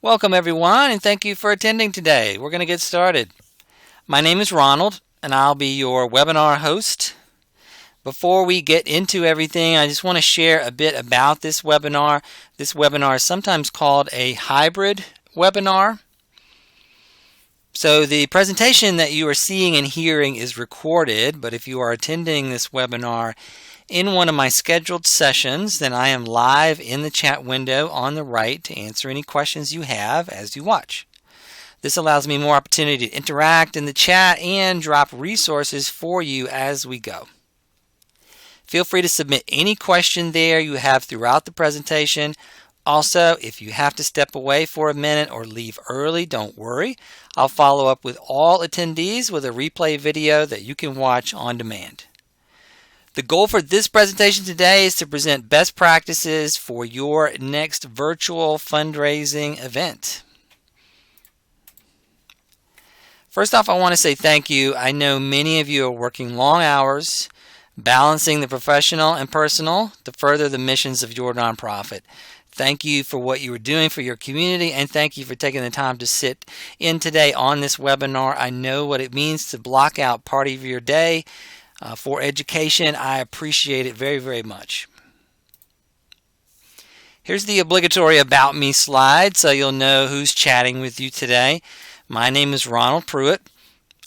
Welcome, everyone, and thank you for attending today. We're going to get started. My name is Ronald, and I'll be your webinar host. Before we get into everything, I just want to share a bit about this webinar. This webinar is sometimes called a hybrid webinar. So the presentation that you are seeing and hearing is recorded, but if you are attending this webinar in one of my scheduled sessions, then I am live in the chat window on the right to answer any questions you have as you watch. This allows me more opportunity to interact in the chat and drop resources for you as we go. Feel free to submit any question there you have throughout the presentation. Also, if you have to step away for a minute or leave early, don't worry. I'll follow up with all attendees with a replay video that you can watch on demand. The goal for this presentation today is to present best practices for your next virtual fundraising event. First off, I want to say thank you. I know many of you are working long hours, balancing the professional and personal to further the missions of your nonprofit. Thank you for what you are doing for your community, and thank you for taking the time to sit in today on this webinar. I know what it means to block out part of your day for education. I appreciate it very, very much. Here's the obligatory About Me slide so you'll know who's chatting with you today. My name is Ronald Pruitt.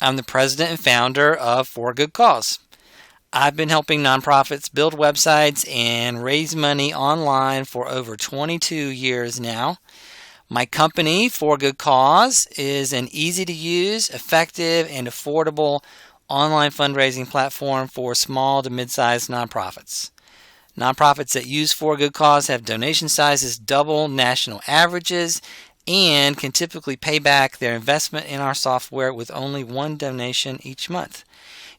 I'm the president and founder of For Good Cause. I've been helping nonprofits build websites and raise money online for over 22 years now. My company, For Good Cause, is an easy-to-use, effective, and affordable online fundraising platform for small to mid-sized nonprofits. Nonprofits that use For Good Cause have donation sizes double national averages and can typically pay back their investment in our software with only one donation each month.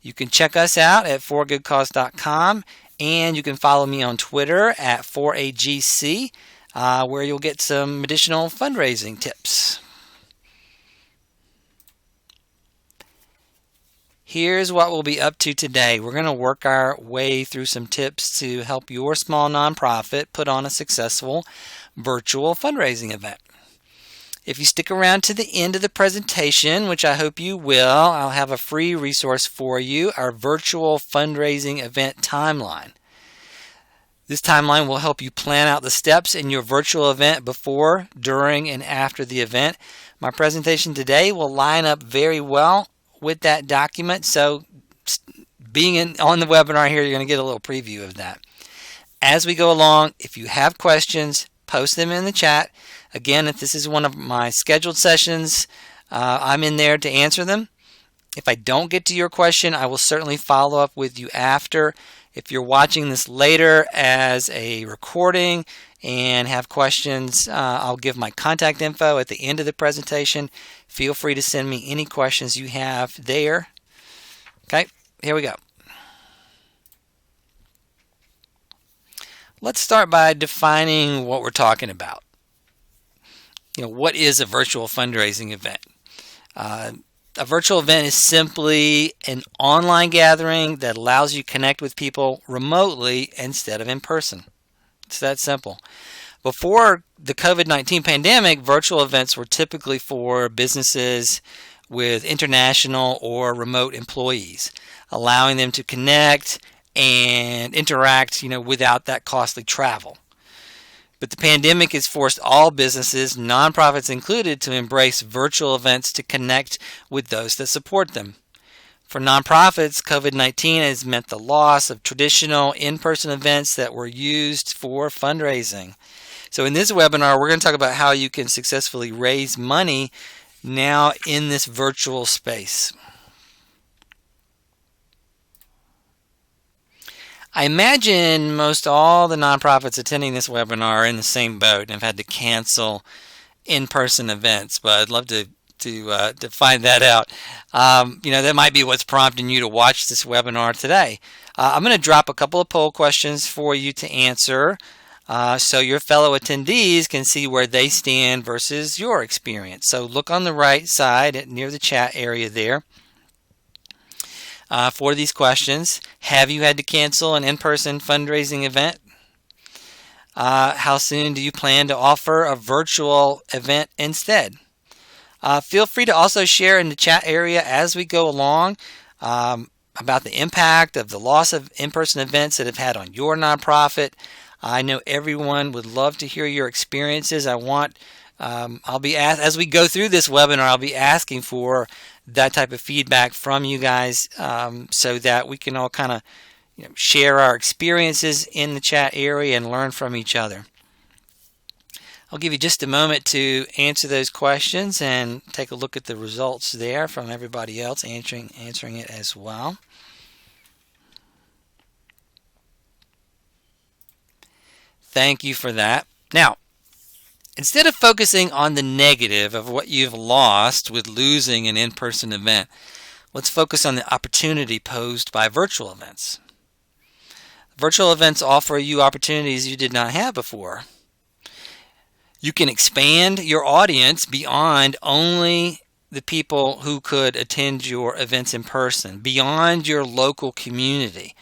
You can check us out at forgoodcause.com, and you can follow me on Twitter at 4AGC, where you'll get some additional fundraising tips. Here's what we'll be up to today. We're going to work our way through some tips to help your small nonprofit put on a successful virtual fundraising event. If you stick around to the end of the presentation, which I hope you will, I'll have a free resource for you, our virtual fundraising event timeline. This timeline will help you plan out the steps in your virtual event before, during, and after the event. My presentation today will line up very well with that document, so being on the webinar here, you're going to get a little preview of that. As we go along, if you have questions, post them in the chat. Again, if this is one of my scheduled sessions, I'm in there to answer them. If I don't get to your question, I will certainly follow up with you after. If you're watching this later as a recording and have questions, I'll give my contact info at the end of the presentation. Feel free to send me any questions you have there. Okay, here we go. Let's start by defining what we're talking about. What is a virtual fundraising event? A virtual event is simply an online gathering that allows you to connect with people remotely instead of in person. It's that simple. Before the COVID-19 pandemic, virtual events were typically for businesses with international or remote employees, allowing them to connect and interact, without that costly travel. But the pandemic has forced all businesses, nonprofits included, to embrace virtual events to connect with those that support them. For nonprofits, COVID-19 has meant the loss of traditional in-person events that were used for fundraising. So in this webinar, we're going to talk about how you can successfully raise money now in this virtual space. I imagine most all the nonprofits attending this webinar are in the same boat and have had to cancel in-person events, but I'd love to find that out. That might be what's prompting you to watch this webinar today. I'm going to drop a couple of poll questions for you to answer so your fellow attendees can see where they stand versus your experience. So look on the right side near the chat area there. For these questions. Have you had to cancel an in-person fundraising event? How soon do you plan to offer a virtual event instead? Feel free to also share in the chat area as we go along about the impact of the loss of in-person events that have had on your nonprofit. I know everyone would love to hear your experiences. I'll be as we go through this webinar, I'll be asking for that type of feedback from you guys so that we can all kind of share our experiences in the chat area and learn from each other. I'll give you just a moment to answer those questions and take a look at the results there from everybody else answering it as well. Thank you for that. Now, instead of focusing on the negative of what you've lost with losing an in-person event, let's focus on the opportunity posed by virtual events. Virtual events offer you opportunities you did not have before. You can expand your audience beyond only the people who could attend your events in person, beyond your local community.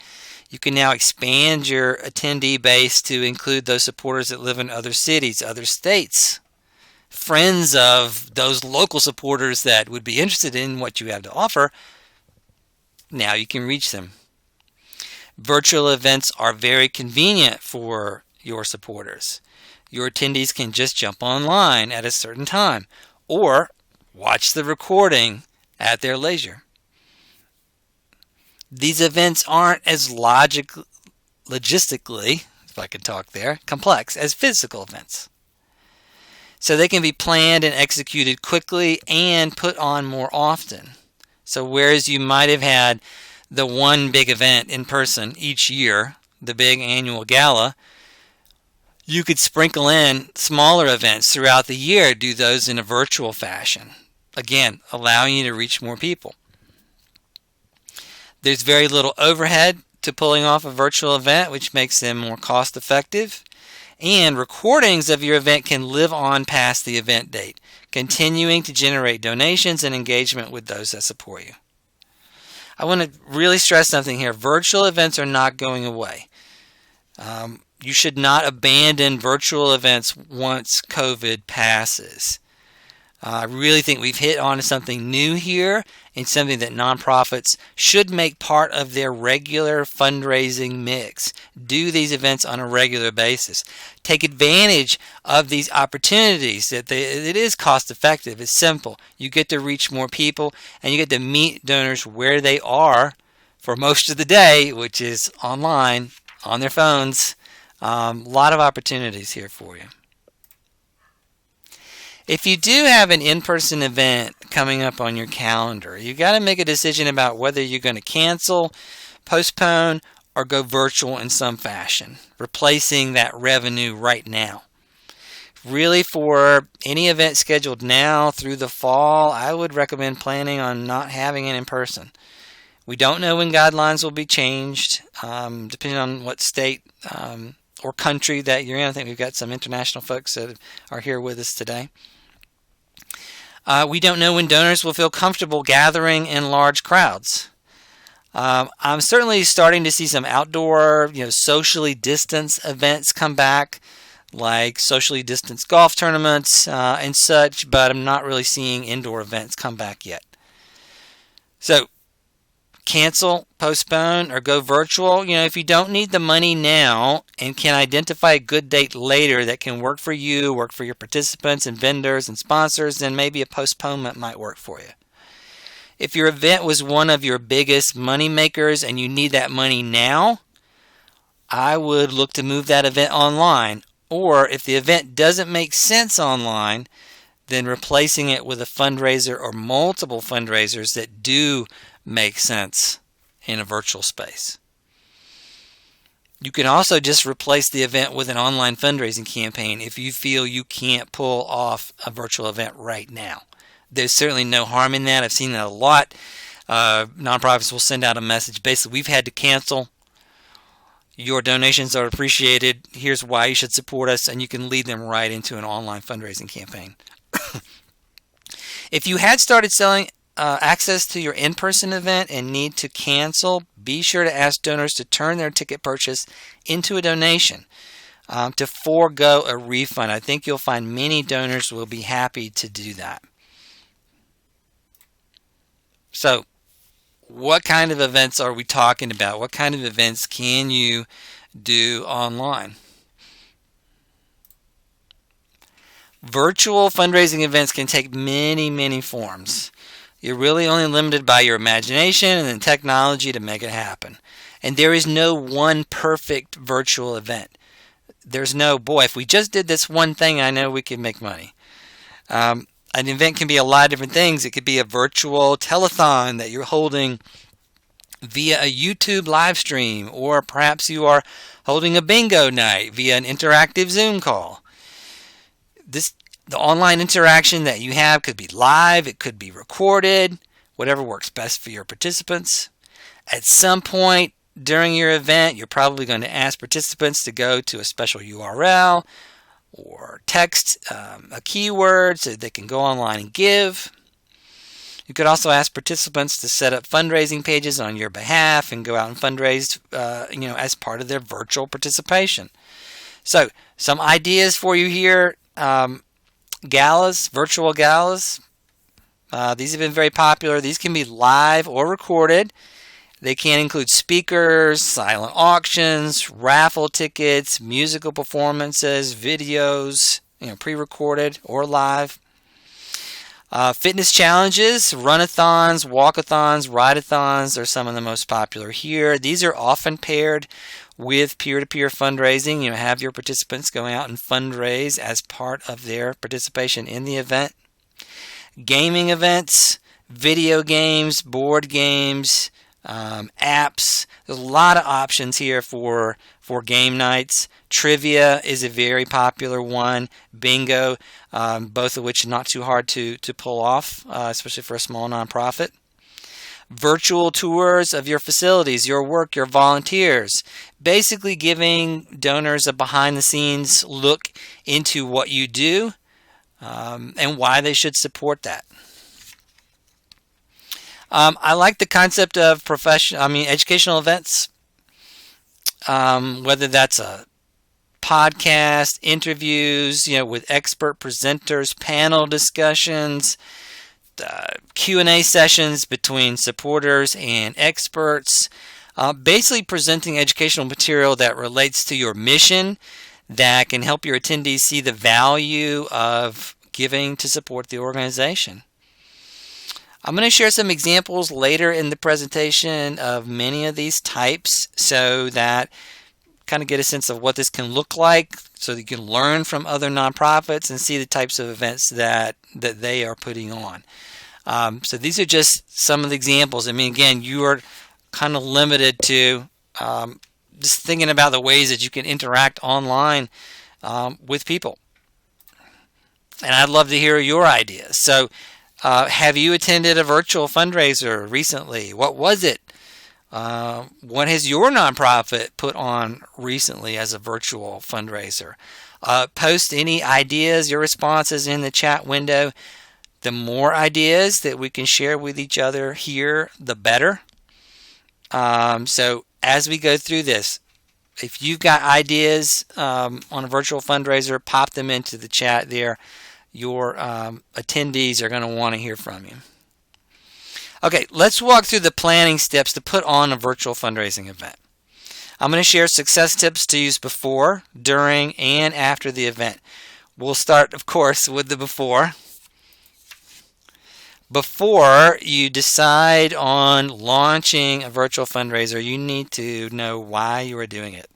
You can now expand your attendee base to include those supporters that live in other cities, other states, friends of those local supporters that would be interested in what you have to offer. Now you can reach them. Virtual events are very convenient for your supporters. Your attendees can just jump online at a certain time or watch the recording at their leisure. These events aren't as logistically, if I could talk there, complex as physical events. So they can be planned and executed quickly and put on more often. So whereas you might have had the one big event in person each year, the big annual gala, you could sprinkle in smaller events throughout the year, do those in a virtual fashion. Again, allowing you to reach more people. There's very little overhead to pulling off a virtual event, which makes them more cost effective. And recordings of your event can live on past the event date, continuing to generate donations and engagement with those that support you. I want to really stress something here. Virtual events are not going away. You should not abandon virtual events once COVID passes. I really think we've hit on something new here and something that nonprofits should make part of their regular fundraising mix. Do these events on a regular basis. Take advantage of these opportunities. It is cost effective. It's simple. You get to reach more people and you get to meet donors where they are for most of the day, which is online, on their phones. A lot of opportunities here for you. If you do have an in-person event coming up on your calendar, you got to make a decision about whether you're going to cancel, postpone, or go virtual in some fashion, replacing that revenue right now. Really, for any event scheduled now through the fall, I would recommend planning on not having it in person. We don't know when guidelines will be changed, depending on what state or country that you're in. I think we've got some international folks that are here with us today. We don't know when donors will feel comfortable gathering in large crowds. I'm certainly starting to see some outdoor, socially distanced events come back, like socially distanced golf tournaments and such, but I'm not really seeing indoor events come back yet. So, cancel, postpone, or go virtual. If you don't need the money now and can identify a good date later that can work for you, work for your participants and vendors and sponsors, then maybe a postponement might work for you. If your event was one of your biggest money makers and you need that money now, I would look to move that event online. Or if the event doesn't make sense online, then replacing it with a fundraiser or multiple fundraisers that do make sense in a virtual space. You can also just replace the event with an online fundraising campaign if you feel you can't pull off a virtual event right now. There's certainly no harm in that. I've seen that a lot. Nonprofits will send out a message. Basically, we've had to cancel. Your donations are appreciated. Here's why you should support us, and you can lead them right into an online fundraising campaign. If you had started selling access to your in-person event and need to cancel, be sure to ask donors to turn their ticket purchase into a donation. to forego a refund. I think you'll find many donors will be happy to do that. So, what kind of events are we talking about? What kind of events can you do online? Virtual fundraising events can take many, many forms. You're really only limited by your imagination and the technology to make it happen. And there is no one perfect virtual event. There's no, boy, if we just did this one thing, I know we could make money. An event can be a lot of different things. It could be a virtual telethon that you're holding via a YouTube live stream, or perhaps you are holding a bingo night via an interactive Zoom call. The online interaction that you have could be live, it could be recorded, whatever works best for your participants. At some point during your event, you're probably going to ask participants to go to a special URL or text a keyword so they can go online and give. You could also ask participants to set up fundraising pages on your behalf and go out and fundraise as part of their virtual participation. So, some ideas for you here. Galas, virtual galas. These have been very popular. These can be live or recorded. They can include speakers, silent auctions, raffle tickets, musical performances, videos, pre-recorded or live. Fitness challenges, run-a-thons, walk-a-thons, ride-a-thons are some of the most popular here. These are often paired with peer-to-peer fundraising. Have your participants going out and fundraise as part of their participation in the event. Gaming events, video games, board games, apps. There's a lot of options here for game nights. Trivia is a very popular one. Bingo, both of which are not too hard to pull off, especially for a small nonprofit. Virtual tours of your facilities, your work, your volunteers. Basically giving donors a behind-the-scenes look into what you do and why they should support that. I like the concept of educational events, whether that's a podcast, interviews, with expert presenters, panel discussions, Q&A sessions between supporters and experts, basically presenting educational material that relates to your mission that can help your attendees see the value of giving to support the organization. I'm going to share some examples later in the presentation of many of these types so that kind of get a sense of what this can look like so that you can learn from other nonprofits and see the types of events that they are putting on. So these are just some of the examples. Again, you are kind of limited to just thinking about the ways that you can interact online with people. And I'd love to hear your ideas. So have you attended a virtual fundraiser recently? What was it? What has your nonprofit put on recently as a virtual fundraiser? Post any ideas, your responses in the chat window. The more ideas that we can share with each other here, the better. So as we go through this, if you've got ideas on a virtual fundraiser, pop them into the chat there. Your attendees are going to want to hear from you. Okay, let's walk through the planning steps to put on a virtual fundraising event. I'm going to share success tips to use before, during, and after the event. We'll start, of course, with the before. Before you decide on launching a virtual fundraiser, you need to know why you are doing it.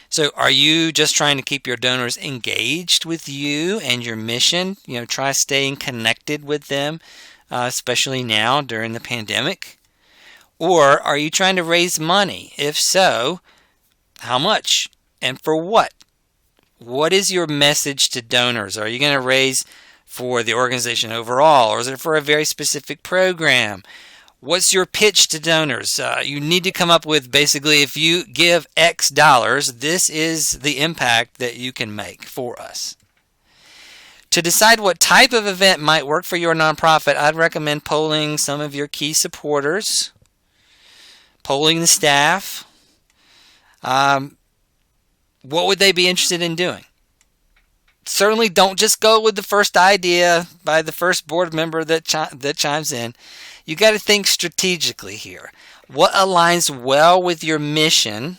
So are you just trying to keep your donors engaged with you and your mission? Try staying connected with them, especially now during the pandemic. Or are you trying to raise money? If so, how much and for what? What is your message to donors? Are you going to raise for the organization overall, or is it for a very specific program? What's your pitch to donors? You need to come up with basically, if you give X dollars, this is the impact that you can make for us. To decide what type of event might work for your nonprofit, I'd recommend polling some of your key supporters, polling the staff, what would they be interested in doing? Certainly don't just go with the first idea by the first board member that chimes in. You got to think strategically here. What aligns well with your mission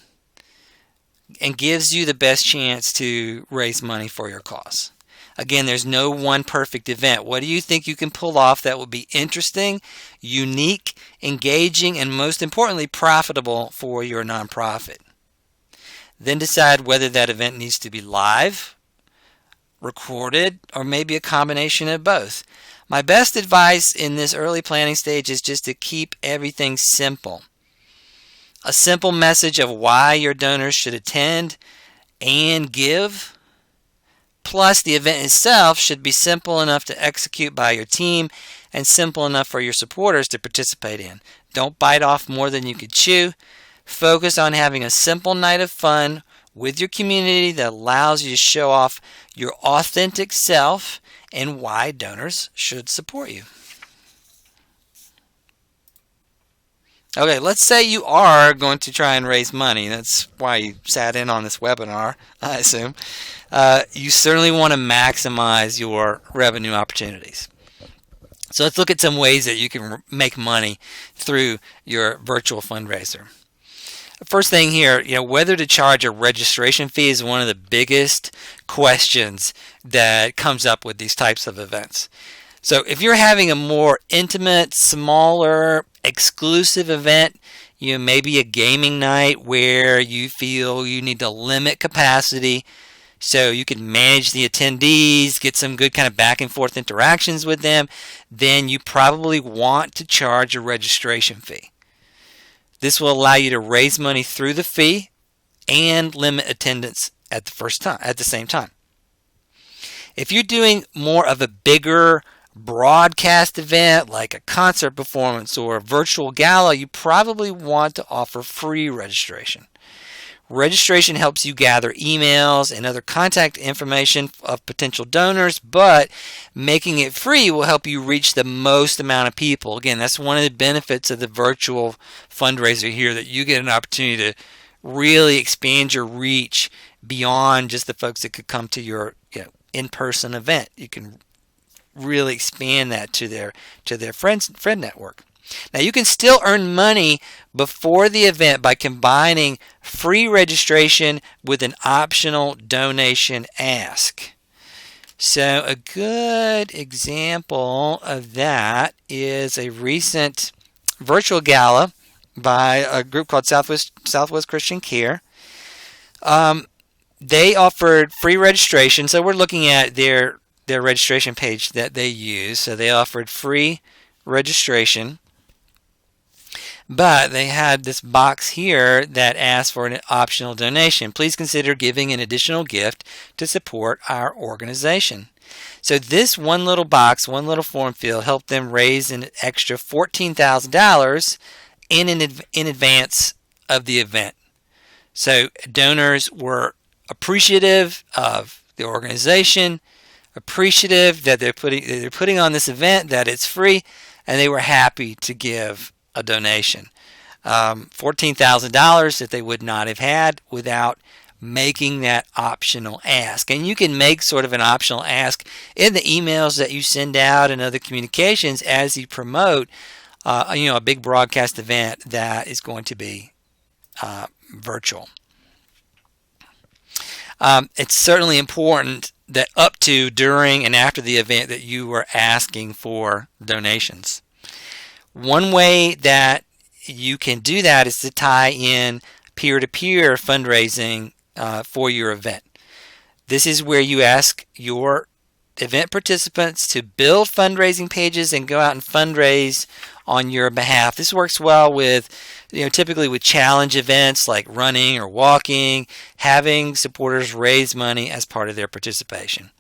and gives you the best chance to raise money for your cause? Again, there's no one perfect event. What do you think you can pull off that will be interesting, unique, engaging, and most importantly, profitable for your nonprofit? Then decide whether that event needs to be live, recorded, or maybe a combination of both. My best advice in this early planning stage is just to keep everything simple. A simple message of why your donors should attend and give. Plus, the event itself should be simple enough to execute by your team and simple enough for your supporters to participate in. Don't bite off more than you could chew. Focus on having a simple night of fun with your community that allows you to show off your authentic self and why donors should support you. Okay, let's say you are going to try and raise money. That's why you sat in on this webinar, I assume. You certainly want to maximize your revenue opportunities. So let's look at some ways that you can make money through your virtual fundraiser. First thing here, whether to charge a registration fee is one of the biggest questions that comes up with these types of events. So if you're having a more intimate, smaller, exclusive event, maybe a gaming night where you feel you need to limit capacity so you can manage the attendees, get some good kind of back and forth interactions with them, then you probably want to charge a registration fee. This will allow you to raise money through the fee and limit attendance at the same time. If you're doing more of a bigger broadcast event like a concert performance or a virtual gala, you probably want to offer free registration. Registration helps you gather emails and other contact information of potential donors, but making it free will help you reach the most amount of people. Again, that's one of the benefits of the virtual fundraiser here, that you get an opportunity to really expand your reach beyond just the folks that could come to your in-person event. You can really expand that to their friend network. Now, you can still earn money before the event by combining free registration with an optional donation ask. So a good example of that is a recent virtual gala by a group called Southwest Christian Care. They offered free registration. So we're looking at their registration page that they use. So they offered free registration, but they had this box here that asked for an optional donation. Please consider giving an additional gift to support our organization. So this one little box, one little form field, helped them raise an extra $14,000 in advance of the event. So donors were appreciative of the organization, appreciative that they're putting on this event, that it's free, and they were happy to give a donation. $14,000 that they would not have had without making that optional ask. And you can make sort of an optional ask in the emails that you send out and other communications as you promote a big broadcast event that is going to be virtual. It's certainly important that up to, during, and after the event that you were asking for donations. One way that you can do that is to tie in peer-to-peer fundraising for your event. This is where you ask your event participants to build fundraising pages and go out and fundraise on your behalf. This works well with, typically with challenge events like running or walking, having supporters raise money as part of their participation.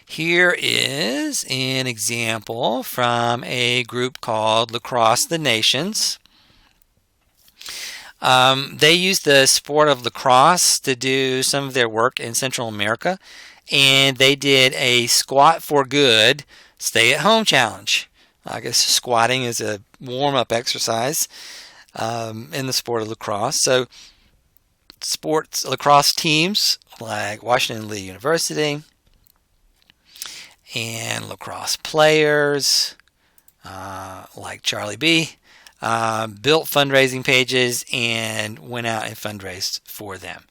Here is an example from a group called Lacrosse the Nations. They use the sport of lacrosse to do some of their work in Central America, and they did a Squat for Good stay-at-home challenge. I guess squatting is a warm-up exercise in the sport of lacrosse. So sports lacrosse teams like Washington Lee University, and lacrosse players like Charlie B. Built fundraising pages and went out and fundraised for them.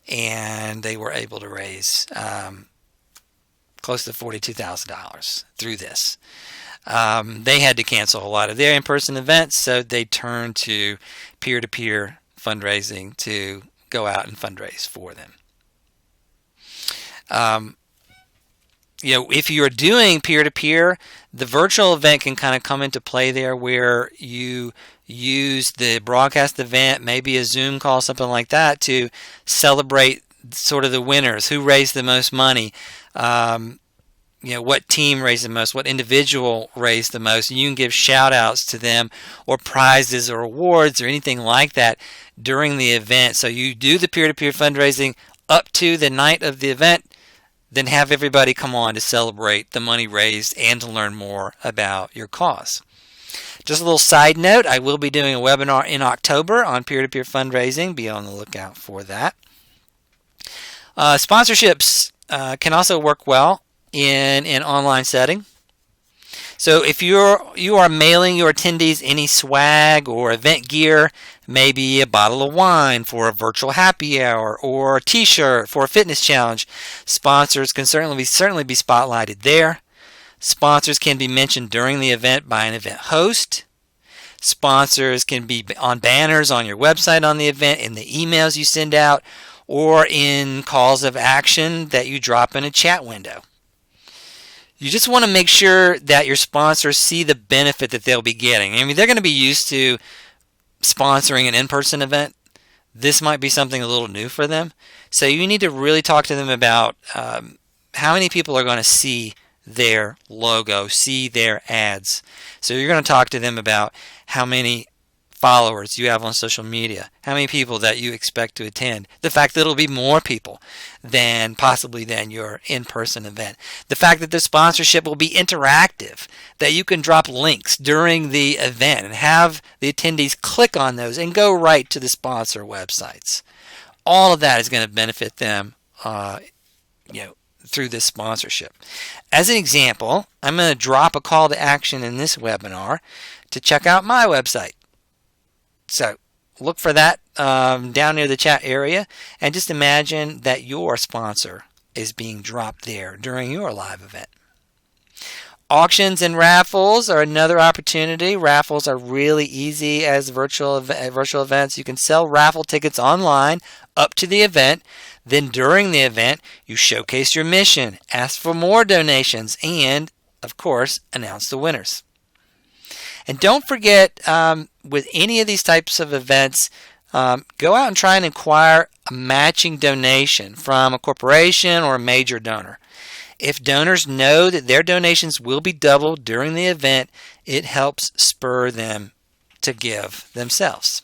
And they were able to raise close to $42,000 through this. They had to cancel a lot of their in-person events, so they turned to peer-to-peer fundraising to go out and fundraise for them. If you're doing peer-to-peer, the virtual event can kind of come into play there, where you use the broadcast event, maybe a Zoom call, something like that, to celebrate sort of the winners, who raised the most money, what team raised the most, what individual raised the most, and you can give shout outs to them, or prizes or awards or anything like that during the event. So you do the peer-to-peer fundraising up to the night of the event, then have everybody come on to celebrate the money raised and to learn more about your cause. Just a little side note, I will be doing a webinar in October on peer-to-peer fundraising. Be on the lookout for that. Sponsorships can also work well in an online setting. So if you are mailing your attendees any swag or event gear, maybe a bottle of wine for a virtual happy hour or a t-shirt for a fitness challenge, sponsors can certainly be spotlighted there. Sponsors can be mentioned during the event by an event host. Sponsors can be on banners on your website on the event, in the emails you send out, or in calls of action that you drop in a chat window. You just want to make sure that your sponsors see the benefit that they'll be getting. I mean, they're going to be used to sponsoring an in-person event. This might be something a little new for them. So you need to really talk to them about how many people are going to see their logo, see their ads. So you're going to talk to them about how many followers you have on social media, how many people that you expect to attend, the fact that it'll be more people than your in-person event, the fact that the sponsorship will be interactive, that you can drop links during the event and have the attendees click on those and go right to the sponsor websites. All of that is going to benefit them through this sponsorship. As an example, I'm going to drop a call to action in this webinar to check out my website. So look for that down near the chat area, and just imagine that your sponsor is being dropped there during your live event. Auctions and raffles are another opportunity. Raffles are really easy as virtual events. You can sell raffle tickets online up to the event. Then during the event, you showcase your mission, ask for more donations, and, of course, announce the winners. And don't forget, with any of these types of events, go out and try and acquire a matching donation from a corporation or a major donor. If donors know that their donations will be doubled during the event, it helps spur them to give themselves.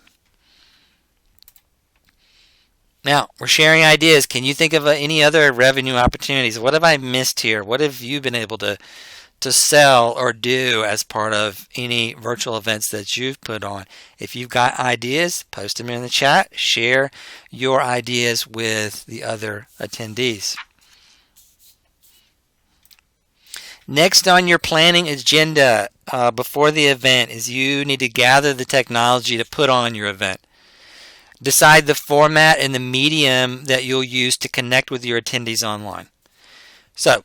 Now, we're sharing ideas. Can you think of any other revenue opportunities? What have I missed here? What have you been able to sell or do as part of any virtual events that you've put on? If you've got ideas, post them in the chat. Share your ideas with the other attendees. Next on your planning agenda before the event is you need to gather the technology to put on your event. Decide the format and the medium that you'll use to connect with your attendees online. So,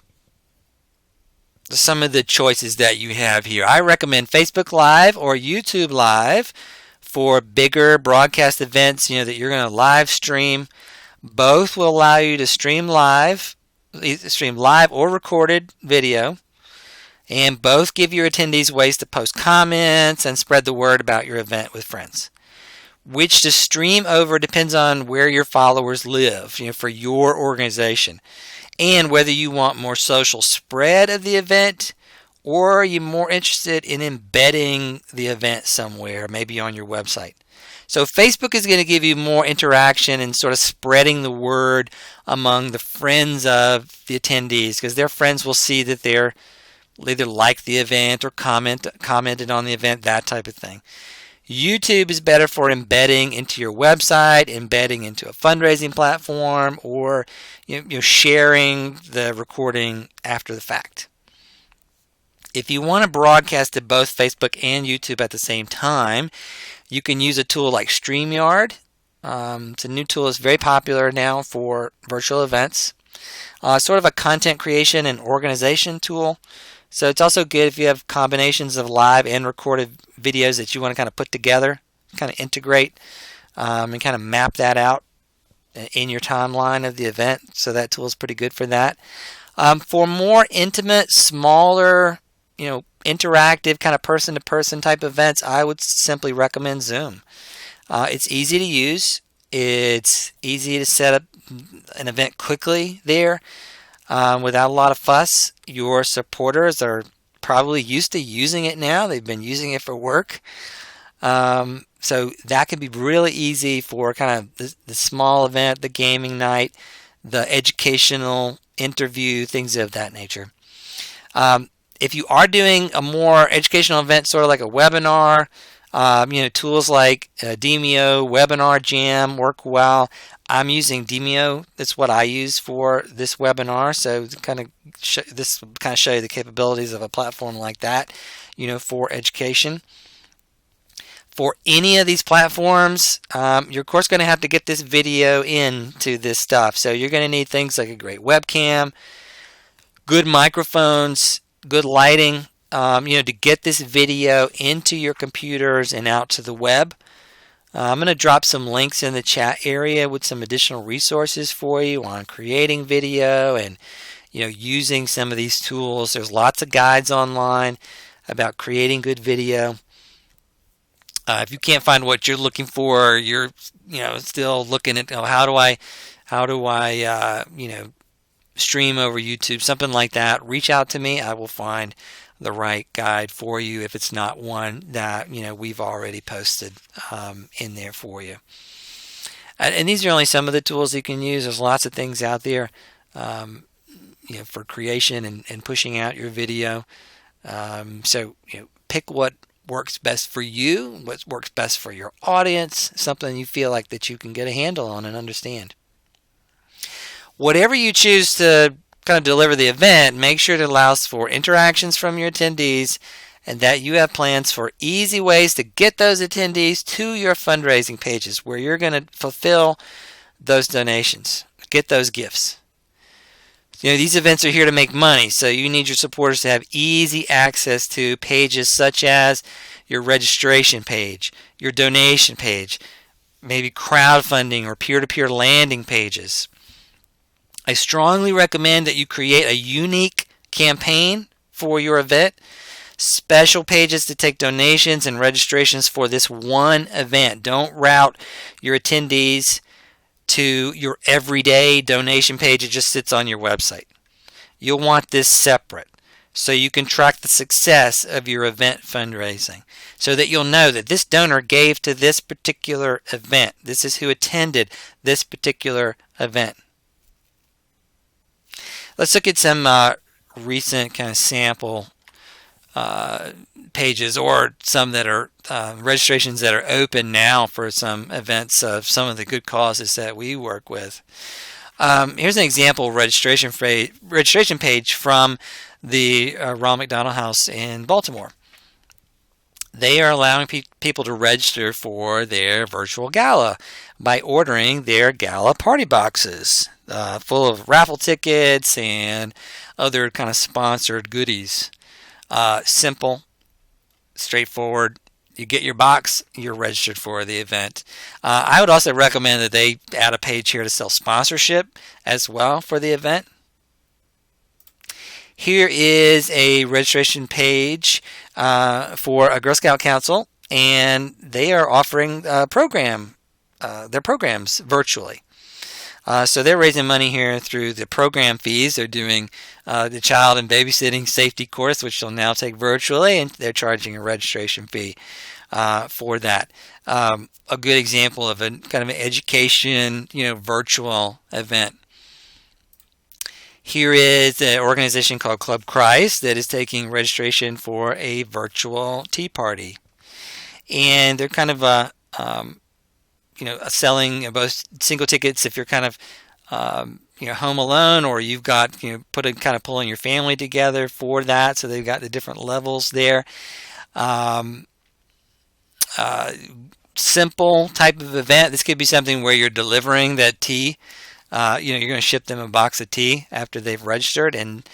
some of the choices that you have here. I recommend Facebook Live or YouTube Live for bigger broadcast events, that you're going to live stream. Both will allow you to stream live or recorded video, and both give your attendees ways to post comments and spread the word about your event with friends. Which to stream over depends on where your followers live, for your organization, and whether you want more social spread of the event, or are you more interested in embedding the event somewhere, maybe on your website. So Facebook is going to give you more interaction and sort of spreading the word among the friends of the attendees, because their friends will see that they're either like the event or commented on the event, that type of thing. YouTube is better for embedding into your website, embedding into a fundraising platform, or sharing the recording after the fact. If you want to broadcast to both Facebook and YouTube at the same time, you can use a tool like StreamYard. It's a new tool that's very popular now for virtual events. Sort of a content creation and organization tool. So it's also good if you have combinations of live and recorded videos that you want to kind of put together, kind of integrate, and kind of map that out in your timeline of the event. So that tool is pretty good for that. For more intimate, smaller, interactive kind of person-to-person type events, I would simply recommend Zoom. It's easy to use. It's easy to set up an event quickly there without a lot of fuss. Your supporters are probably used to using it now. They've been using it for work. So that can be really easy for kind of the small event, the gaming night, the educational interview, things of that nature. If you are doing a more educational event, sort of like a webinar, tools like Demio, Webinar Jam work well. I'm using Demio. That's what I use for this webinar. So this will kind of show you the capabilities of a platform like that, for education. For any of these platforms, you're of course going to have to get this video into this stuff. So you're going to need things like a great webcam, good microphones, good lighting, to get this video into your computers and out to the web. I'm going to drop some links in the chat area with some additional resources for you on creating video and using some of these tools. There's lots of guides online about creating good video. If you can't find what you're looking for, you're still looking at how do I stream over YouTube, something like that, reach out to me. I will find the right guide for you if it's not one that we've already posted in there for you. And these are only some of the tools you can use. There's lots of things out there for creation and pushing out your video. So pick what works best for you, what works best for your audience, something you feel like that you can get a handle on and understand. Whatever you choose to kind of deliver the event, make sure it allows for interactions from your attendees and that you have plans for easy ways to get those attendees to your fundraising pages where you're going to fulfill those donations, get those gifts. These events are here to make money, so you need your supporters to have easy access to pages such as your registration page, your donation page, maybe crowdfunding or peer-to-peer landing pages. I strongly recommend that you create a unique campaign for your event, special pages to take donations and registrations for this one event. Don't route your attendees to your everyday donation page. It just sits on your website. You'll want this separate so you can track the success of your event fundraising so that you'll know that this donor gave to this particular event. This is who attended this particular event. Let's look at some recent kind of sample pages or some that are registrations that are open now for some events of some of the good causes that we work with. Here's an example registration page from the Ronald McDonald House in Baltimore. They are allowing people to register for their virtual gala by ordering their gala party boxes full of raffle tickets and other kind of sponsored goodies. Simple, straightforward. You get your box, you're registered for the event. I would also recommend that they add a page here to sell sponsorship as well for the event. Here is a registration page for a Girl Scout Council, and they are offering their programs virtually. So they're raising money here through the program fees. They're doing the child and babysitting safety course, which they'll now take virtually, and they're charging a registration fee for that. A good example of a kind of an education, virtual event. Here is an organization called Club Christ that is taking registration for a virtual tea party. and they're kind of selling both single tickets if you're kind of home alone, or you've got pulling your family together for that. So they've got the different levels there. Simple type of event. This could be something where you're delivering that tea. You're going to ship them a box of tea after they've registered, and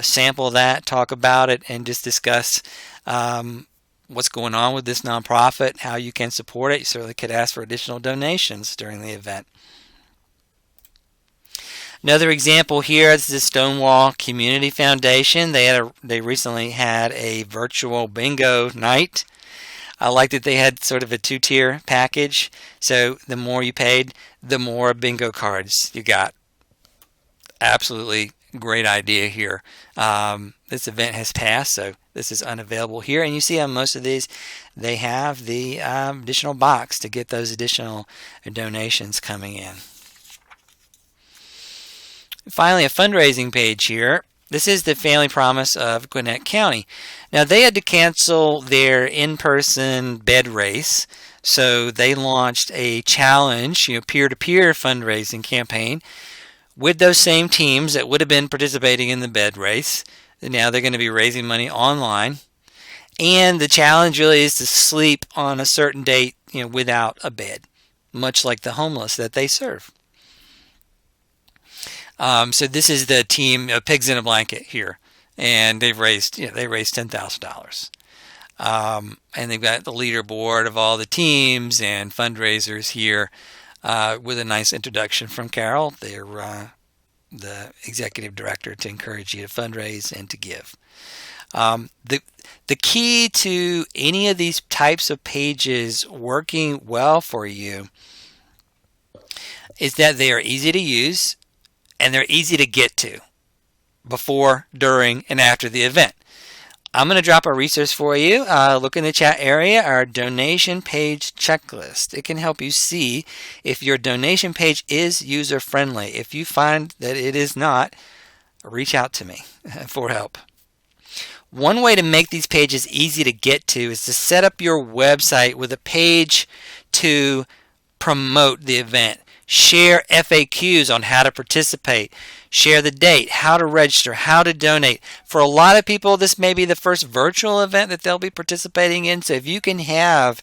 sample that, talk about it, and just discuss what's going on with this nonprofit, how you can support it. You certainly could ask for additional donations during the event. Another example here is the Stonewall Community Foundation. They recently had a virtual bingo night. I like that they had sort of a two-tier package. So the more you paid, the more bingo cards you got. Absolutely great idea here. This event has passed, so this is unavailable here. And you see on most of these, they have the additional box to get those additional donations coming in. Finally, a fundraising page here. This is the Family Promise of Gwinnett County. Now, they had to cancel their in-person bed race, so they launched a challenge, peer-to-peer fundraising campaign with those same teams that would have been participating in the bed race. Now they're going to be raising money online. And the challenge really is to sleep on a certain date, without a bed, much like the homeless that they serve. So this is the team, Pigs in a Blanket here, and they've raised $10,000. And they've got the leaderboard of all the teams and fundraisers here, with a nice introduction from Carol, the executive director, to encourage you to fundraise and to give. The key to any of these types of pages working well for you is that they are easy to use and they're easy to get to before, during, and after the event. I'm going to drop a resource for you. Look in the chat area, our donation page checklist. It can help you see if your donation page is user-friendly. If you find that it is not, reach out to me for help. One way to make these pages easy to get to is to set up your website with a page to promote the event. Share FAQs on how to participate. Share the date, how to register, how to donate. For a lot of people, this may be the first virtual event that they'll be participating in. So if you can have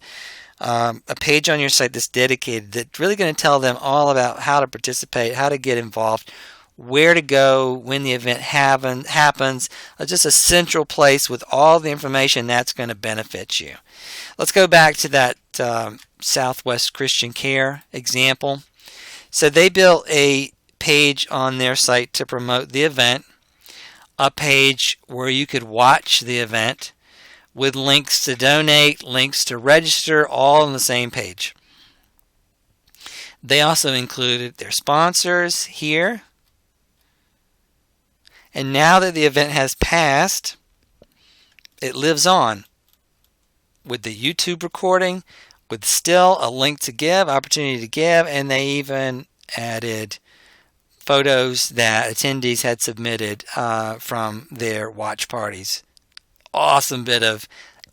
a page on your site that's dedicated, that's really going to tell them all about how to participate, how to get involved, where to go when the event happens, just a central place with all the information that's going to benefit you. Let's go back to that Southwest Christian Care example. So they built a page on their site to promote the event, a page where you could watch the event with links to donate, links to register, all on the same page. They also included their sponsors here. And now that the event has passed, it lives on with the YouTube recording, with still a link to give, opportunity to give, and they even added photos that attendees had submitted from their watch parties. Awesome bit of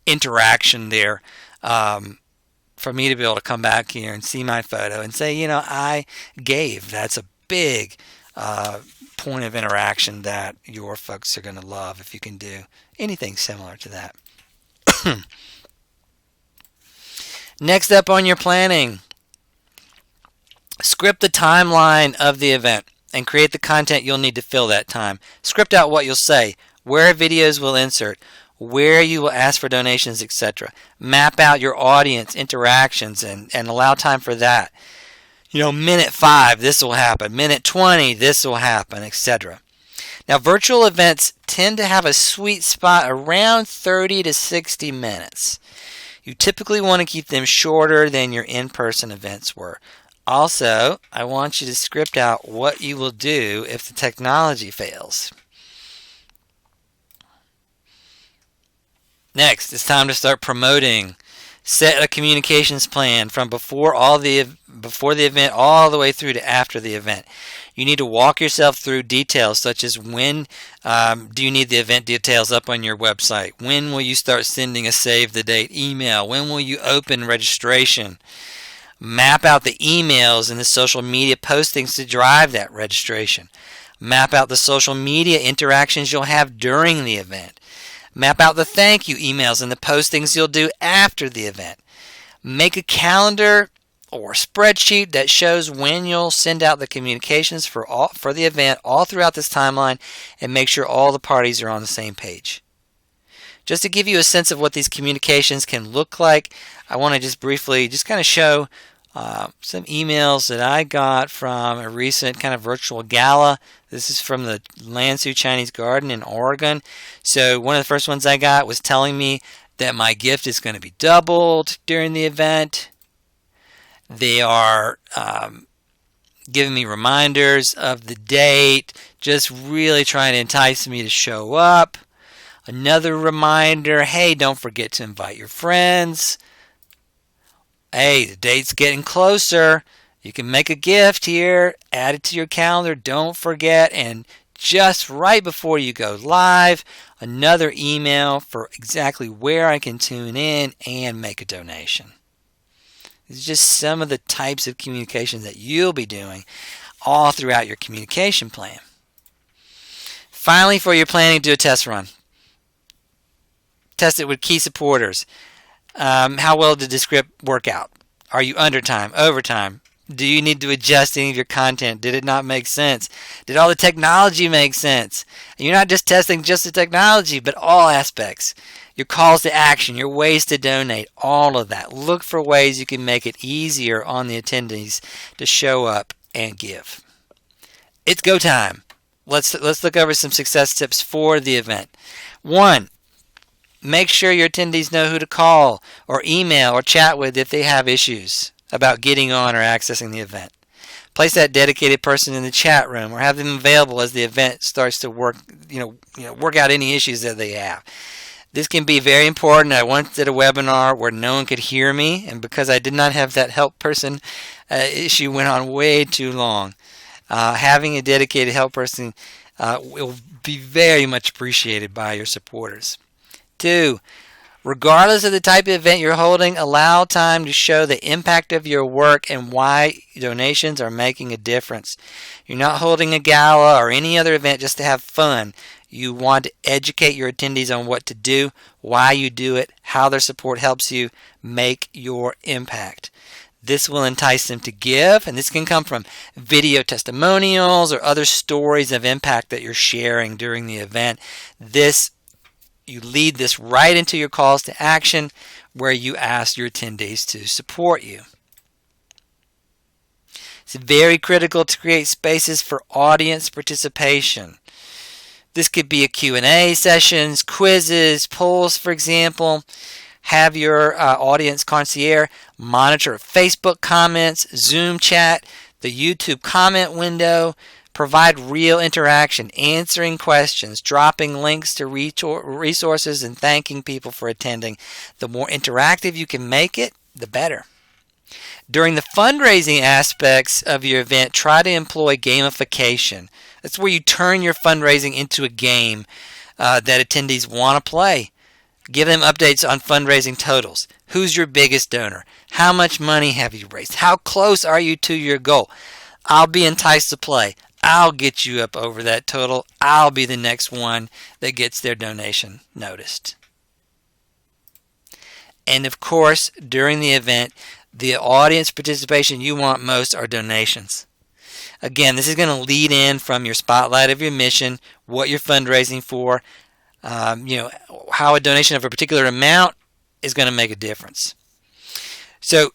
interaction there for me to be able to come back here and see my photo and say, I gave. That's a big point of interaction that your folks are going to love if you can do anything similar to that. Next up on your planning, script the timeline of the event and create the content you'll need to fill that time. Script out what you'll say, where videos will insert, where you will ask for donations, etc. Map out your audience interactions and allow time for that. Minute 5, this will happen. Minute 20, this will happen, etc. Now, virtual events tend to have a sweet spot around 30 to 60 minutes. You typically want to keep them shorter than your in-person events were. Also, I want you to script out what you will do if the technology fails. Next, it's time to start promoting. Set a communications plan from before the event all the way through to after the event. You need to walk yourself through details such as when do you need the event details up on your website? When will you start sending a save the date email? When will you open registration? Map out the emails and the social media postings to drive that registration. Map out the social media interactions you'll have during the event. Map out the thank you emails and the postings you'll do after the event. Make a calendar or spreadsheet that shows when you'll send out the communications for the event all throughout this timeline, and make sure all the parties are on the same page. Just to give you a sense of what these communications can look like, I want to just briefly kind of show some emails that I got from a recent kind of virtual gala. This is from the Lansu Chinese Garden in Oregon. So one of the first ones I got was telling me that my gift is going to be doubled during the event. They are giving me reminders of the date, just really trying to entice me to show up. Another reminder, hey, don't forget to invite your friends. Hey, the date's getting closer. You can make a gift here, add it to your calendar, don't forget. And just right before you go live, another email for exactly where I can tune in and make a donation. These are just some of the types of communications that you'll be doing all throughout your communication plan. Finally, for your planning, do a test run. Test it with key supporters. How well did the script work out? Are you under time, overtime? Do you need to adjust any of your content? Did it not make sense? Did all the technology make sense? And you're not just testing just the technology, but all aspects. Your calls to action, your ways to donate, all of that. Look for ways you can make it easier on the attendees to show up and give. It's go time. Let's look over some success tips for the event. 1, make sure your attendees know who to call or email or chat with if they have issues about getting on or accessing the event. Place that dedicated person in the chat room or have them available as the event starts to work out any issues that they have. This can be very important. I once did a webinar where no one could hear me, and because I did not have that help person, issue went on way too long. Having a dedicated help person will be very much appreciated by your supporters. 2, regardless of the type of event you're holding, allow time to show the impact of your work and why donations are making a difference. You're not holding a gala or any other event just to have fun. You want to educate your attendees on what to do, why you do it, how their support helps you make your impact. This will entice them to give, and this can come from video testimonials or other stories of impact that you're sharing during the event. You lead this right into your calls to action where you ask your attendees to support you. It's very critical to create spaces for audience participation. This could be a Q&A sessions, quizzes, polls, for example. Have your audience concierge monitor Facebook comments, Zoom chat, the YouTube comment window. Provide real interaction, answering questions, dropping links to resources, and thanking people for attending. The more interactive you can make it, the better. During the fundraising aspects of your event, try to employ gamification. That's where you turn your fundraising into a game that attendees want to play. Give them updates on fundraising totals. Who's your biggest donor? How much money have you raised? How close are you to your goal? I'll be enticed to play. I'll get you up over that total. I'll be the next one that gets their donation noticed. And of course, during the event, the audience participation you want most are donations. Again, this is going to lead in from your spotlight of your mission, what you're fundraising for, how a donation of a particular amount is going to make a difference. So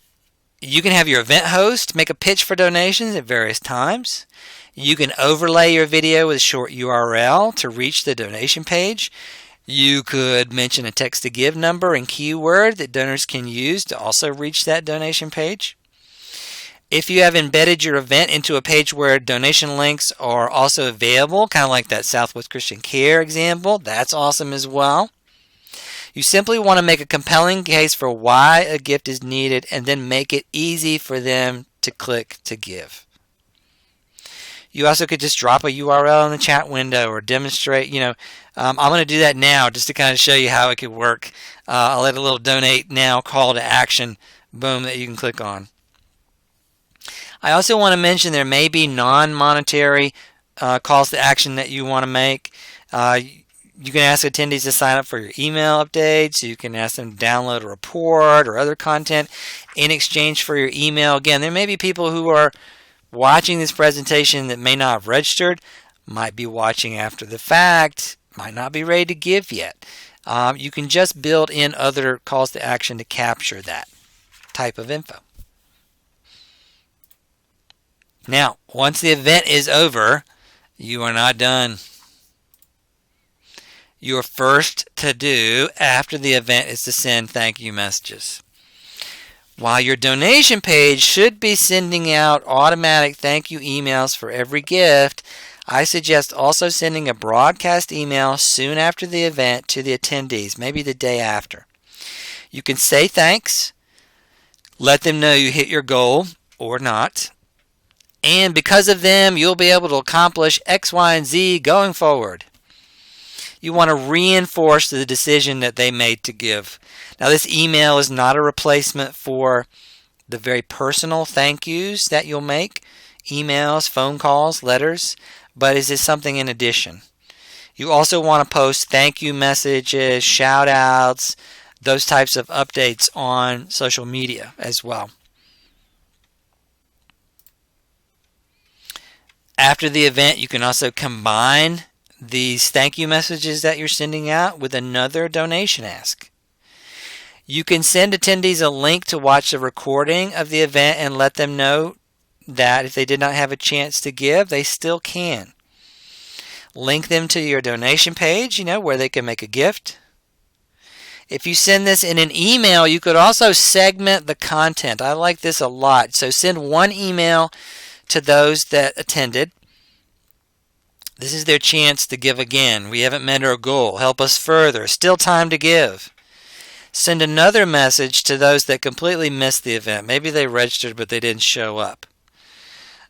you can have your event host make a pitch for donations at various times. You can overlay your video with a short URL to reach the donation page. You could mention a text to give number and keyword that donors can use to also reach that donation page. If you have embedded your event into a page where donation links are also available, kind of like that Southwest Christian Care example, that's awesome as well. You simply want to make a compelling case for why a gift is needed and then make it easy for them to click to give. You also could just drop a URL in the chat window or demonstrate, I'm going to do that now just to kind of show you how it could work. I'll add a little donate now call to action, boom, that you can click on. I also want to mention there may be non-monetary calls to action that you want to make. You can ask attendees to sign up for your email updates. You can ask them to download a report or other content in exchange for your email. Again, there may be people who are watching this presentation that may not have registered, might be watching after the fact, might not be ready to give yet. You can just build in other calls to action to capture that type of info. Now, once the event is over, you are not done. Your first to do after the event is to send thank you messages. While your donation page should be sending out automatic thank you emails for every gift, I suggest also sending a broadcast email soon after the event to the attendees, maybe the day after. You can say thanks, let them know you hit your goal or not, and because of them, you'll be able to accomplish X, Y, and Z going forward. You want to reinforce the decision that they made to give. Now, this email is not a replacement for the very personal thank yous that you'll make, emails, phone calls, letters, but is this something in addition? You also want to post thank you messages, shout outs, those types of updates on social media as well. After the event, you can also combine these thank you messages that you're sending out with another donation ask. You can send attendees a link to watch the recording of the event and let them know that if they did not have a chance to give, they still can. Link them to your donation page, where they can make a gift. If you send this in an email, you could also segment the content. I like this a lot. So send one email to those that attended. This is their chance to give again. We haven't met our goal. Help us further. Still time to give. Send another message to those that completely missed the event. Maybe they registered but they didn't show up.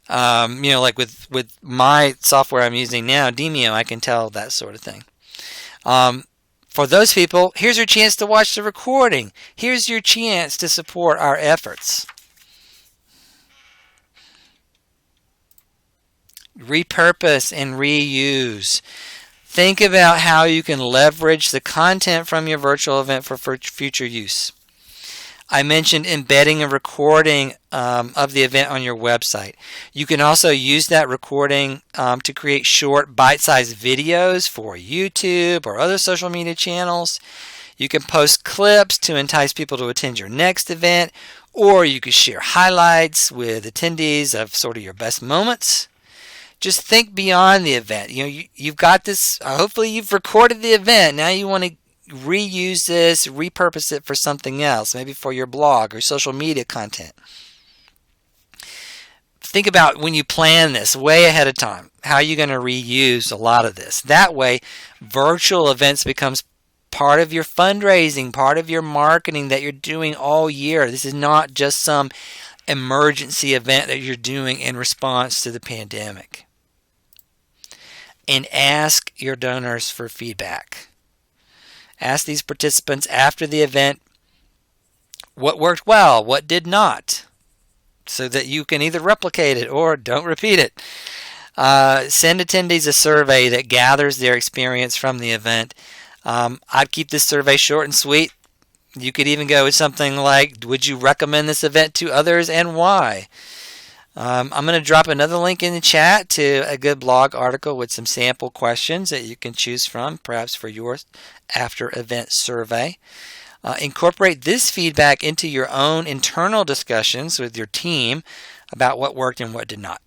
Like with my software I'm using now, Demio, I can tell that sort of thing. For those people, here's your chance to watch the recording. Here's your chance to support our efforts. Repurpose and reuse. Think about how you can leverage the content from your virtual event for future use. I mentioned embedding a recording of the event on your website. You can also use that recording to create short bite-sized videos for YouTube or other social media channels. You can post clips to entice people to attend your next event, or you can share highlights with attendees of sort of your best moments. Just think beyond the event. You've got this, hopefully you've recorded the event. Now you want to reuse this, repurpose it for something else, maybe for your blog or social media content. Think about when you plan this way ahead of time, how you're going to reuse a lot of this. That way, virtual events becomes part of your fundraising, part of your marketing that you're doing all year. This is not just some emergency event that you're doing in response to the pandemic. And ask your donors for feedback. Ask these participants after the event what worked well, what did not, so that you can either replicate it or don't repeat it. Send attendees a survey that gathers their experience from the event. I'd keep this survey short and sweet. You could even go with something like, would you recommend this event to others and why? I'm going to drop another link in the chat to a good blog article with some sample questions that you can choose from, perhaps for your after-event survey. Incorporate this feedback into your own internal discussions with your team about what worked and what did not,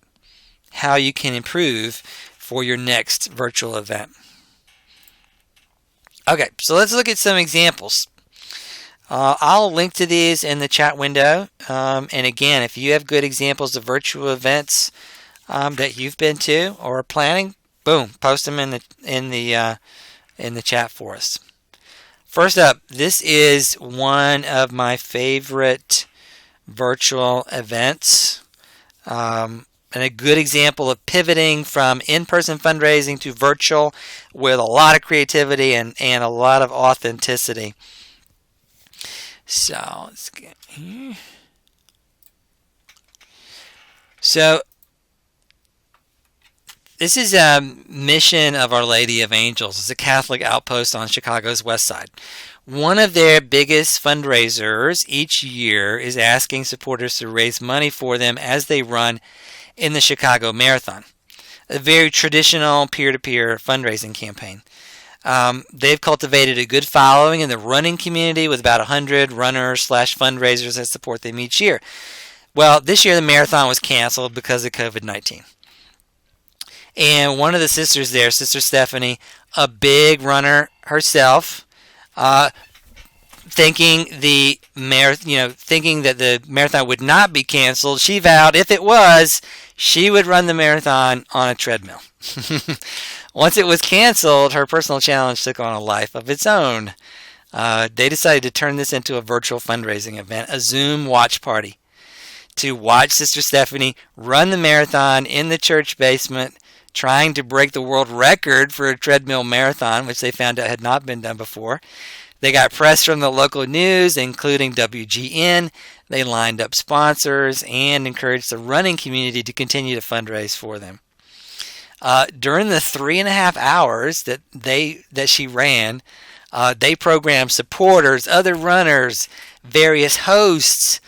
how you can improve for your next virtual event. Okay, so let's look at some examples. I'll link to these in the chat window. And again, if you have good examples of virtual events that you've been to or are planning, boom, post them in the chat for us. First up, this is one of my favorite virtual events. And a good example of pivoting from in-person fundraising to virtual with a lot of creativity and a lot of authenticity. So let's get here. So this is a mission of Our Lady of Angels. It's a Catholic outpost on Chicago's west side. One of their biggest fundraisers each year is asking supporters to raise money for them as they run in the Chicago Marathon, a very traditional peer-to-peer fundraising campaign. They've cultivated a good following in the running community with about 100 runners/fundraisers that support them each year. Well, this year the marathon was canceled because of COVID-19. And one of the sisters there, Sister Stephanie, a big runner herself, thinking that the marathon would not be canceled, she vowed if it was, she would run the marathon on a treadmill. Once it was canceled, her personal challenge took on a life of its own. They decided to turn this into a virtual fundraising event, a Zoom watch party, to watch Sister Stephanie run the marathon in the church basement, trying to break the world record for a treadmill marathon, which they found out had not been done before. They got press from the local news, including WGN. They lined up sponsors and encouraged the running community to continue to fundraise for them. During the 3.5 hours that she ran, they programmed supporters, other runners, various hosts,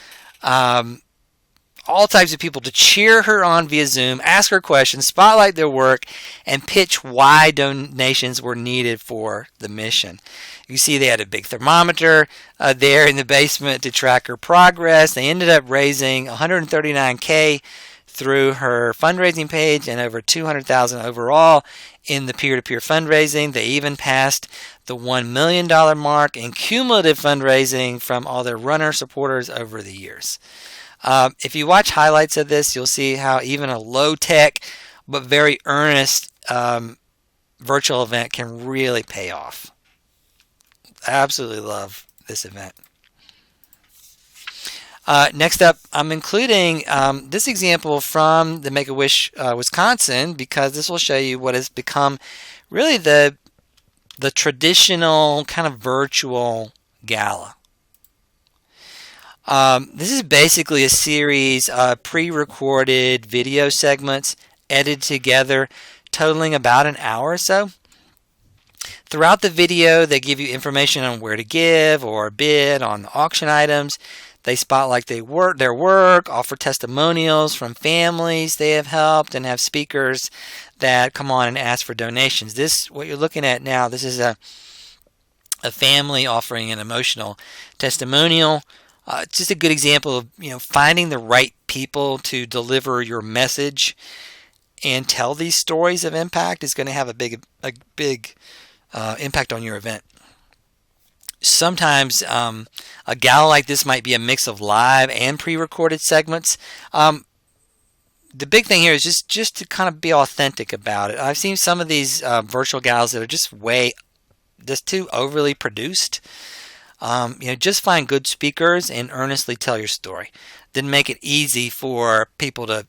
all types of people to cheer her on via Zoom, ask her questions, spotlight their work, and pitch why donations were needed for the mission. You see they had a big thermometer there in the basement to track her progress. They ended up raising $139K through her fundraising page and over $200,000 overall in the peer-to-peer fundraising. They even passed the $1 million mark in cumulative fundraising from all their runner supporters over the years. If you watch highlights of this, you'll see how even a low-tech but very earnest virtual event can really pay off. I absolutely love this event. Next up, I'm including this example from the Make-A-Wish, Wisconsin, because this will show you what has become really the traditional kind of virtual gala. This is basically a series of pre-recorded video segments edited together, totaling about an hour or so. Throughout the video, they give you information on where to give or bid on the auction items. They spotlight their work, offer testimonials from families they have helped, and have speakers that come on and ask for donations. This, what you're looking at now, this is a family offering an emotional testimonial. It's just a good example of finding the right people to deliver your message and tell these stories of impact is going to have a big impact on your event. Sometimes a gala like this might be a mix of live and pre-recorded segments. The big thing here is just to kind of be authentic about it. I've seen some of these virtual galas that are just too overly produced. Just find good speakers and earnestly tell your story. Then make it easy for people to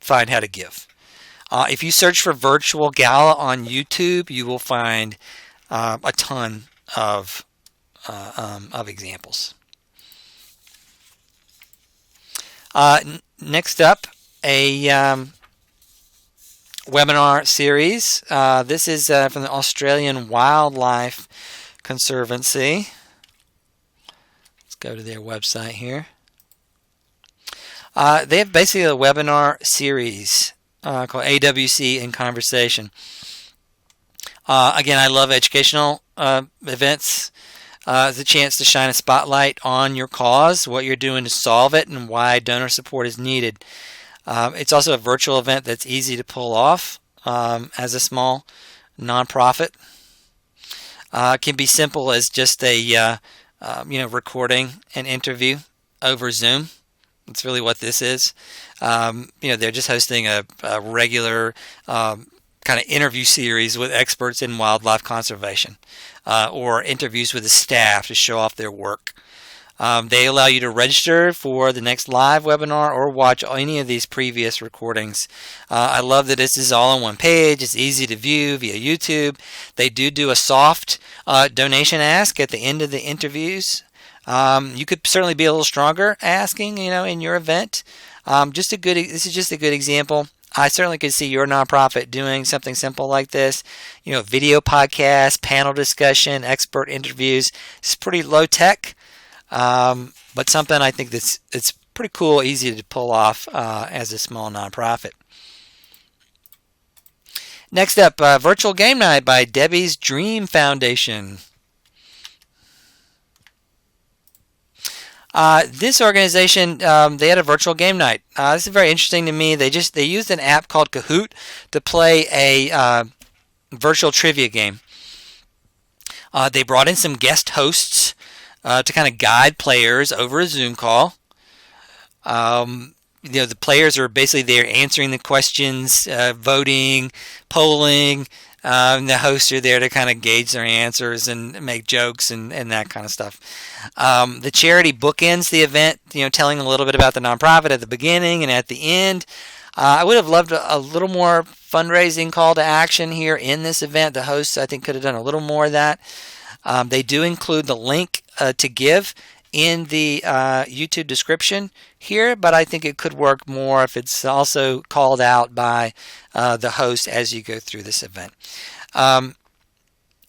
find how to give. If you search for virtual gala on YouTube, you will find a ton of examples. Next up, a webinar series. This is from the Australian Wildlife Conservancy. Let's go to their website here. They have basically a webinar series called AWC in Conversation. Again, I love educational events. It's a chance to shine a spotlight on your cause, what you're doing to solve it, and why donor support is needed. It's also a virtual event that's easy to pull off as a small nonprofit. It can be simple as just a recording an interview over Zoom. That's really what this is. They're just hosting a regular kind of interview series with experts in wildlife conservation, or interviews with the staff to show off their work. They allow you to register for the next live webinar or watch any of these previous recordings. I love that this is all on one page. It's easy to view via YouTube. They do a soft donation ask at the end of the interviews. You could certainly be a little stronger asking, in your event. This is just a good example. I certainly could see your nonprofit doing something simple like this. Video podcast, panel discussion, expert interviews. It's pretty low tech, but something I think it's pretty cool, easy to pull off as a small nonprofit. Next up, Virtual Game Night by Debbie's Dream Foundation. This organization, they had a virtual game night. This is very interesting to me. They used an app called Kahoot to play a virtual trivia game. They brought in some guest hosts to kind of guide players over a Zoom call. The players are basically there answering the questions, voting, polling. The hosts are there to kind of gauge their answers and make jokes and that kind of stuff. The charity bookends the event, telling a little bit about the nonprofit at the beginning and at the end. I would have loved a little more fundraising call to action here in this event. The hosts, I think, could have done a little more of that. They do include the link to give in the YouTube description here, but I think it could work more if it's also called out by the host as you go through this event.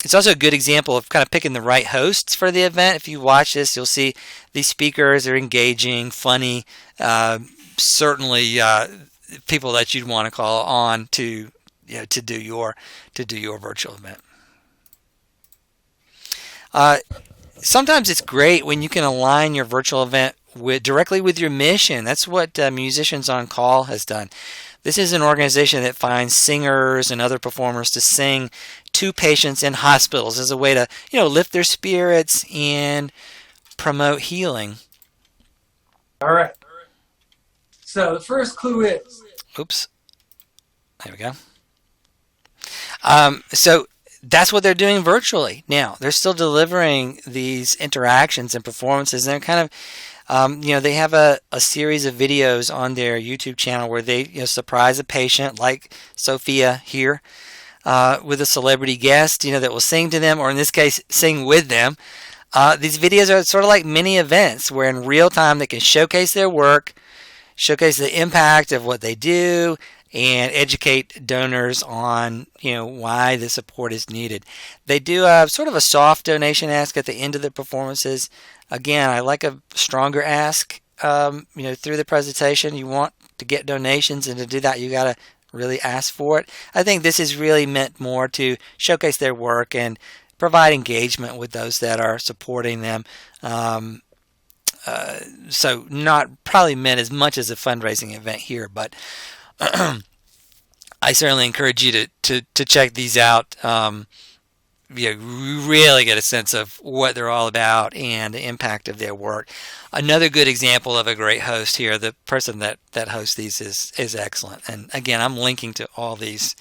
It's also a good example of kind of picking the right hosts for the event. If you watch this, you'll see these speakers are engaging, funny, certainly people that you'd want to call on to do your virtual event. Sometimes it's great when you can align your virtual event directly with your mission. That's what Musicians on Call has done. This is an organization that finds singers and other performers to sing to patients in hospitals as a way to, lift their spirits and promote healing. All right. So the first clue is... Oops. There we go. So that's what they're doing virtually now. They're still delivering these interactions and performances, and they're kind of, they have a series of videos on their YouTube channel where they surprise a patient like Sophia here with a celebrity guest, that will sing to them, or in this case, sing with them. These videos are sort of like mini events where in real time they can showcase their work, showcase the impact of what they do, and educate donors on why the support is needed. They do sort of a soft donation ask at the end of the performances. Again, I like a stronger ask through the presentation. You want to get donations, and to do that you got to really ask for it. I think this is really meant more to showcase their work and provide engagement with those that are supporting them. So not probably meant as much as a fundraising event here, but I certainly encourage you to check these out. Really get a sense of what they're all about and the impact of their work. Another good example of a great host here, the person that hosts these is excellent. And again, I'm linking to all these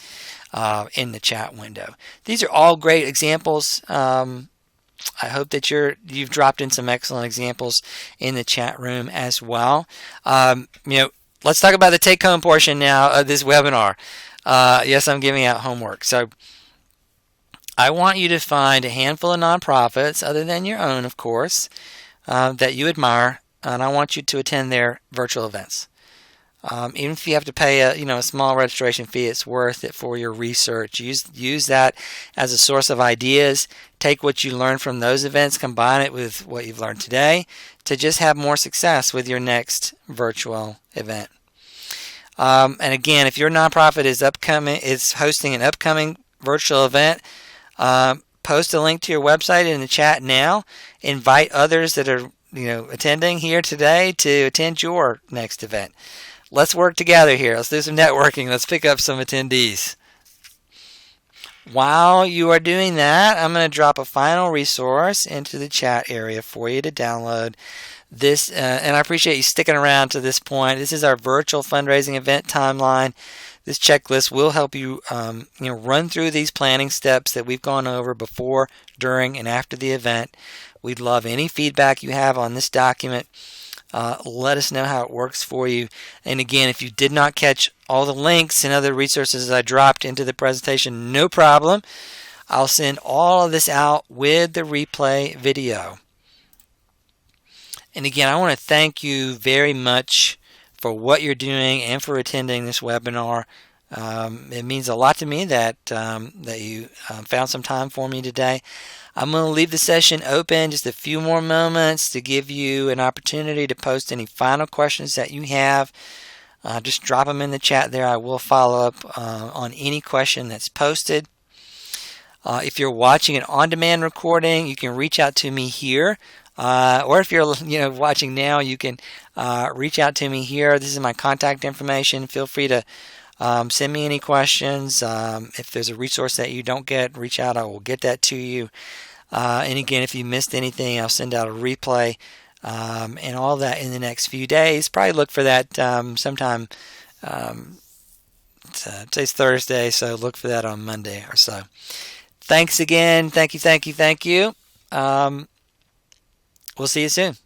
in the chat window. These are all great examples. I hope that you've dropped in some excellent examples in the chat room as well. Let's talk about the take-home portion now of this webinar. Yes, I'm giving out homework. So I want you to find a handful of nonprofits, other than your own, of course, that you admire, and I want you to attend their virtual events. Even if you have to pay a small registration fee, it's worth it for your research. Use that as a source of ideas. Take what you learn from those events, combine it with what you've learned today to just have more success with your next virtual event. And again, if your nonprofit is hosting an upcoming virtual event, post a link to your website in the chat now. Invite others that are attending here today to attend your next event. Let's work together here. Let's do some networking. Let's pick up some attendees. While you are doing that, I'm going to drop a final resource into the chat area for you to download. This, and I appreciate you sticking around to this point. This is our virtual fundraising event timeline. This checklist will help you, run through these planning steps that we've gone over before, during, and after the event. We'd love any feedback you have on this document. Let us know how it works for you. And again, if you did not catch all the links and other resources I dropped into the presentation, no problem. I'll send all of this out with the replay video. And again, I want to thank you very much for what you're doing and for attending this webinar. It means a lot to me that you found some time for me today. I'm going to leave the session open just a few more moments to give you an opportunity to post any final questions that you have. Just drop them in the chat there. I will follow up on any question that's posted. If you're watching an on-demand recording, you can reach out to me here. Or if you're watching now, you can reach out to me here. This is my contact information. Feel free to send me any questions. If there's a resource that you don't get, reach out. I will get that to you. And again, if you missed anything, I'll send out a replay and all that in the next few days. Probably look for that sometime. Today's Thursday, so look for that on Monday or so. Thanks again. Thank you. We'll see you soon.